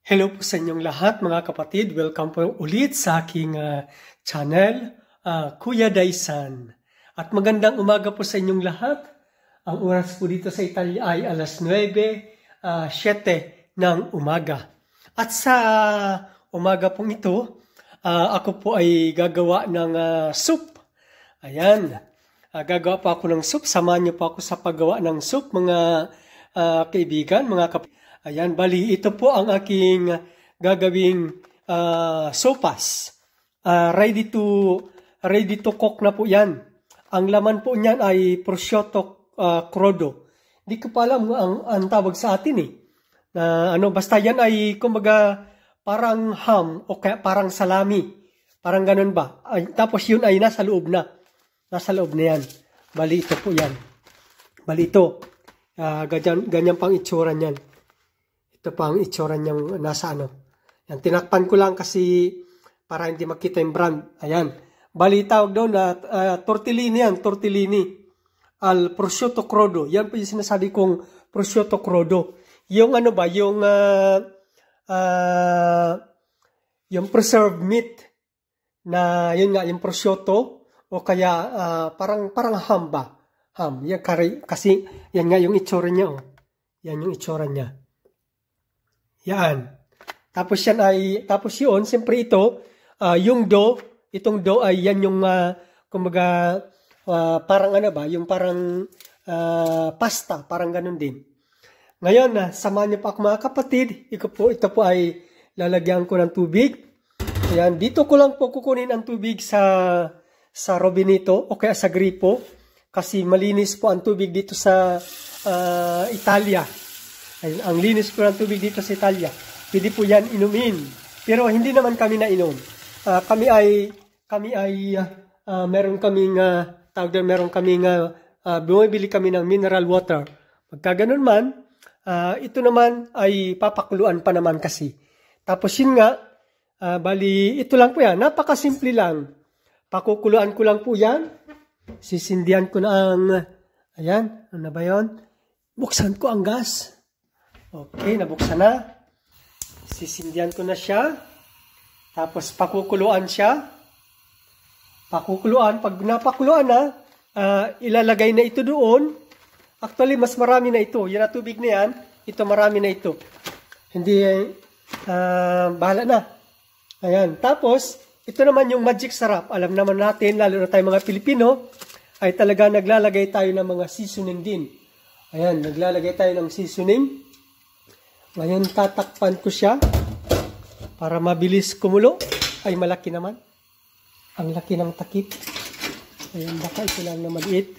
Hello po sa inyong lahat mga kapatid. Welcome po ulit sa aking channel, Kuya Daisan. At magandang umaga po sa inyong lahat. Ang oras po dito sa Italia ay alas 9:07 ng umaga. At sa umaga pong ito, ako po ay gagawa ng soup. Ayan, gagawa po ako ng soup. Samahan niyo po ako sa paggawa ng soup mga kaibigan, mga kapatid. Ayan, bali, ito po ang aking gagawing sopas. Ready to cook na po yan. Ang laman po niyan ay prosciutto crudo. Hindi ko pa alam ang tawag sa atin eh. Basta yan ay kumbaga parang ham o kaya parang salami. Parang ganun ba? Tapos yun ay nasa loob na. Nasa loob na yan. Bali, ito po yan. Bali, ito. Ganyan pang itsura niyan. Ito pa ang itsura niyang nasa Yan, tinakpan ko lang kasi para hindi makita yung brand. Ayan. Bali, tawag doon na tortellini yan. Tortellini. Al prosciutto crudo. Yan po yung sinasabi kong prosciutto crudo. Yung yung preserved meat na yun nga, yung prosciutto o kaya parang ham ba? Ham. Yan, kasi yan nga yung itsura niya. Oh. Yan yung itsura niya. Yan. Tapos yun, siyempre ito, yung dough, itong dough ay yan yung, kumbaga, parang yung parang pasta, parang ganun din. Ngayon, samahan niyo pa ako mga kapatid, ito po ay lalagyan ko ng tubig. Ayan, dito ko lang po kukunin ang tubig sa robinito o kaya sa gripo, kasi malinis po ang tubig dito sa Italia. Ayun, ang linis po ng tubig dito sa Italia. Pwede po yan inumin. Pero hindi naman kami nainom. Meron kaming bumibili kami ng mineral water. Pagka ganun man, ito naman ay papakuluan pa naman kasi. Tapos yun nga, bali, ito lang po yan. Napakasimple lang. Pakukuluan ko lang po yan. Sisindihan ko na ayan, ano ba yun? Buksan ko ang gas. Okay, nabuksan na. Sisindihan ko na siya. Tapos pakukuluan siya. Pag napakuluan na, ilalagay na ito doon. Actually, mas marami na ito. Yan na tubig na yan. Ito marami na ito. Hindi, bahala na. Ayan. Tapos, ito naman yung magic sarap. Alam naman natin, lalo na tayo mga Pilipino, ay talaga naglalagay tayo ng mga seasoning din. Ayan, naglalagay tayo ng seasoning. Ngayon, tatakpan ko siya para mabilis kumulo. Ay, malaki naman. Ang laki ng takip. Ayan, baka ito lang na maliit.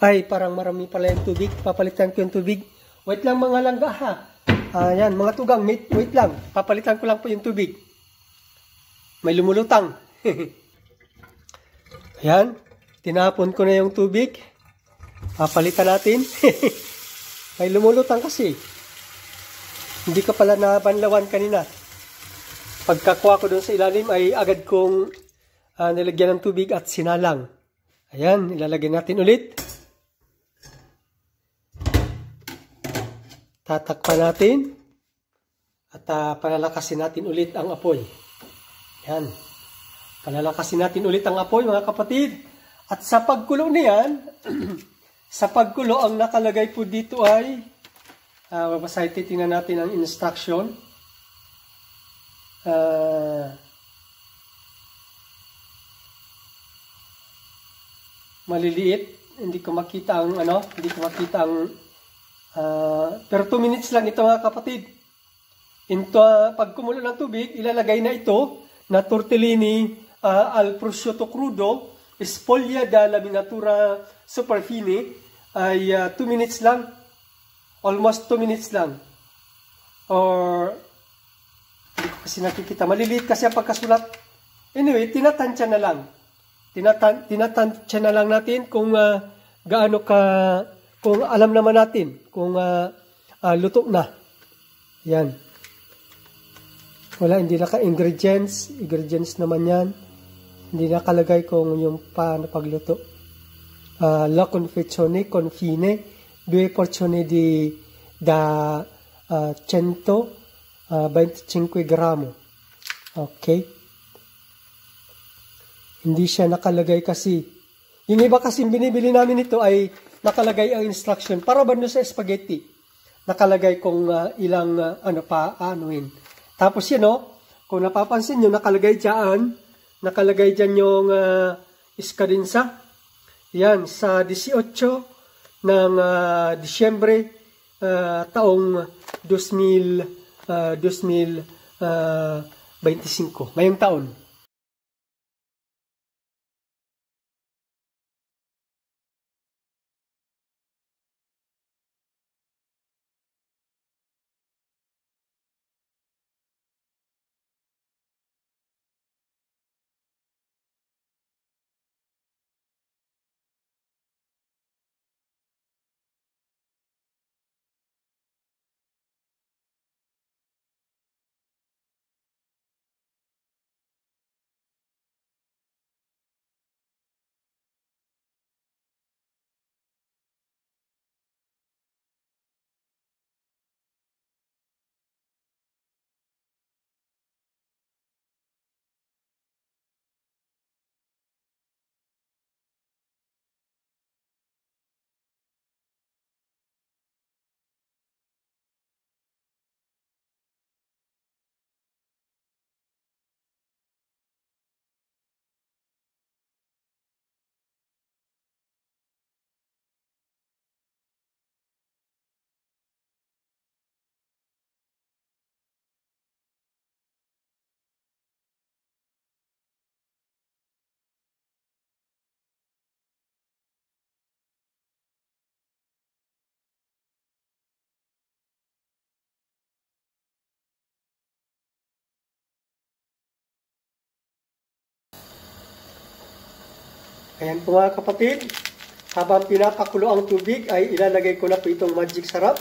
Ay, parang marami pala yung tubig. Papalitan ko yung tubig. Wait lang mga langga ha. Ayan, mga tugang, wait lang. Papalitan ko lang po yung tubig. May lumulutang. Ayan, tinapon ko na yung tubig. Papalitan natin. May lumulutang kasi. Hindi ka pala nabanlawan kanina. Pagkakuha ko doon sa ilalim ay agad kong nilagyan ng tubig at sinalang. Ayan, ilalagay natin ulit. Tatakpan natin. At palalakasin natin ulit ang apoy. Ayan. Palalakasin natin ulit ang apoy mga kapatid. At sa pagkulo niyan, sa pagkulo, ang nakalagay po dito ay, babasahin, titingnan natin ang instruction. Maliliit, hindi ko makita ang, pero 2 minutes lang ito mga kapatid. Pag kumulo ng tubig, ilalagay na ito na tortellini al prosciutto crudo, sfoglia dalla miniatura superfine ay 2 minutes lang. Almost 2 minutes lang. Or, hindi ko kasi nakikita. Maliliit kasi ang pagkasulat. Anyway, tinatansya na lang. Tinatansya na lang natin kung gaano kung alam naman natin kung luto na. Yan. Wala, hindi naka-ingredients. Ingredients naman yan. Hindi nakalagay kung yung paano pagluto. La confezione confine 2 porzioni da 125 gramo. Okay. Hindi siya nakalagay kasi. Yung iba kasi binibili namin ito ay nakalagay ang instruction. Para ba sa spaghetti? Nakalagay kung ilang anuin. Tapos yun, kung napapansin nyo, nakalagay dyan yung iskadinsa. Yan, sa 18 ng Disyembre, taong 2025. Ngayong taon. Ayan po mga kapatid, habang pinapakulo ang tubig ay ilalagay ko na po itong magic sarap.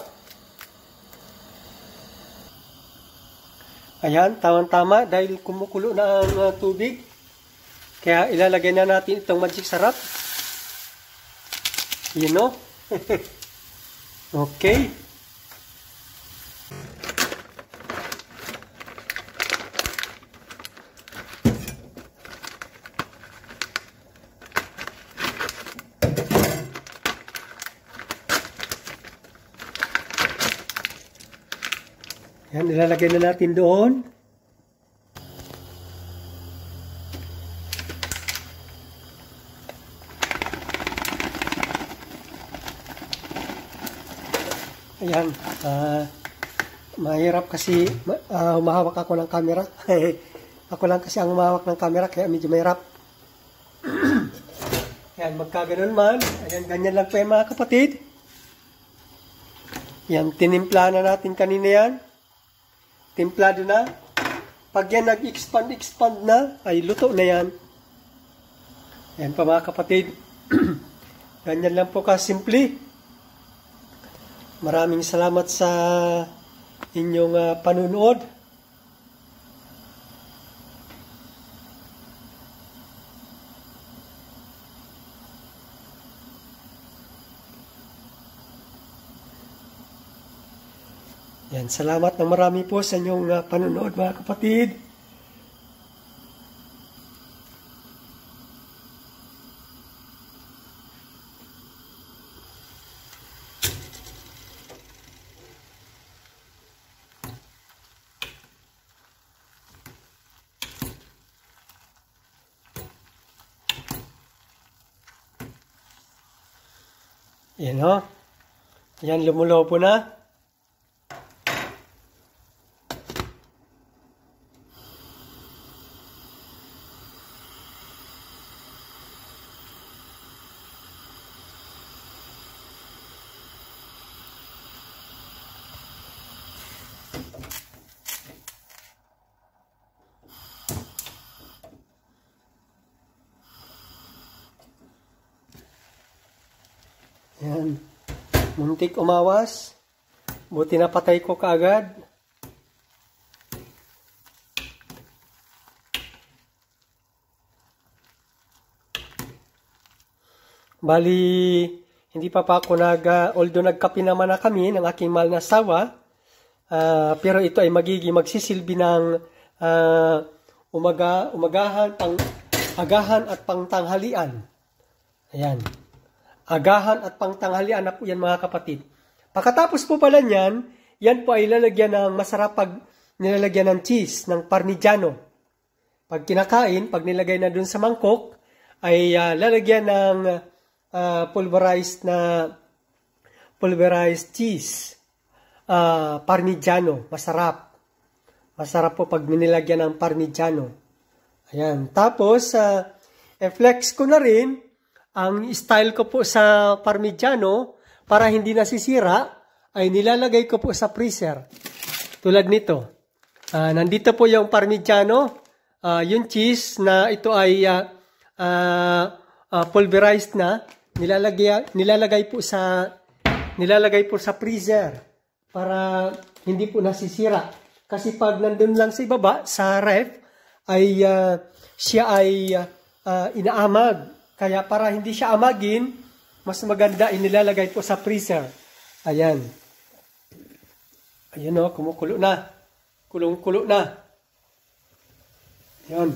Ayan, tama-tama dahil kumukulo na ang tubig. Kaya ilalagay na natin itong magic sarap. Yun o. Okay. Yan, ilalagay na natin doon. Ayan, mahirap kasi humahawak ako ng camera. Ako lang kasi ang humahawak ng camera kaya medyo mahirap. Ayan, magkaganon man. Ayan, ganyan lang po yan mga kapatid. Yan, tinimpla na natin kanina yan. Timplado na. Pag yan nag-expand na, ay luto na yan. Ayan pa mga kapatid. Ganyan lang po kasimple. Maraming salamat sa inyong panunood. Yan, salamat ng marami po sa inyong panunood mga kapatid. Yan o. Yan, lumulobo na. Yan. Muntik umawas. Buti napatay ko kaagad. Bali, hindi pa ako although nagkape naman na kami ng aking mahal na asawa, Pero ito ay magsisilbi ng agahan at pangtanghalian. Ayan. Agahan at pangtanghalian na po yan mga kapatid. Pagkatapos po pala niyan, yan po ay lalagyan ng masarap pag nilalagyan ng cheese, ng parmigiano. Pag kinakain, pag nilagay na dun sa mangkok, ay lalagyan ng pulverized cheese. Parmigiano, masarap. Masarap po pag nilagyan ng parmigiano. Ayan. Tapos, flex ko na rin ang style ko po sa parmigiano para hindi nasisira ay nilalagay ko po sa freezer. Tulad nito. Nandito po yung parmigiano, yung cheese na ito ay pulverized na, nilalagay po sa freezer para hindi po nasisira. Kasi pag nandun lang sa ibaba, sa ref, ay siya ay inaamag. Kaya para hindi siya amagin, mas maganda inilalagay po sa freezer. Ayan. Ayan o, kumukulo na. Kulong-kulo na. Ayan.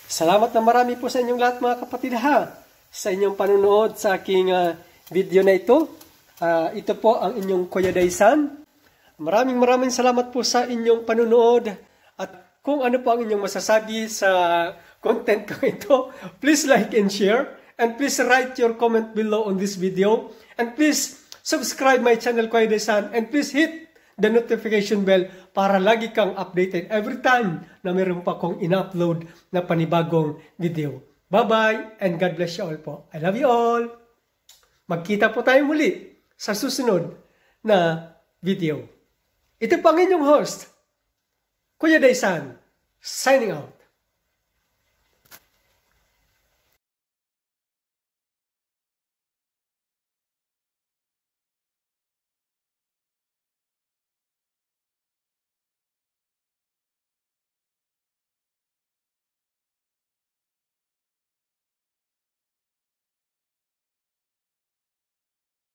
Salamat na marami po sa inyong lahat mga kapatid ha. Sa inyong panunood sa aking video na ito. Ito po ang inyong Kuya Daysan. Maraming salamat po sa inyong panunood. At kung ano po ang inyong masasabi sa content ko ito, please like and share. And please write your comment below on this video. And please subscribe my channel Kuya Daysan. And please hit the notification bell para lagi kang updated every time na meron pa akong in-upload na panibagong video. Bye-bye and God bless you all po. I love you all. Magkita po tayo muli sa susunod na video. Ito po ang inyong host, Kuya Daysan, signing out.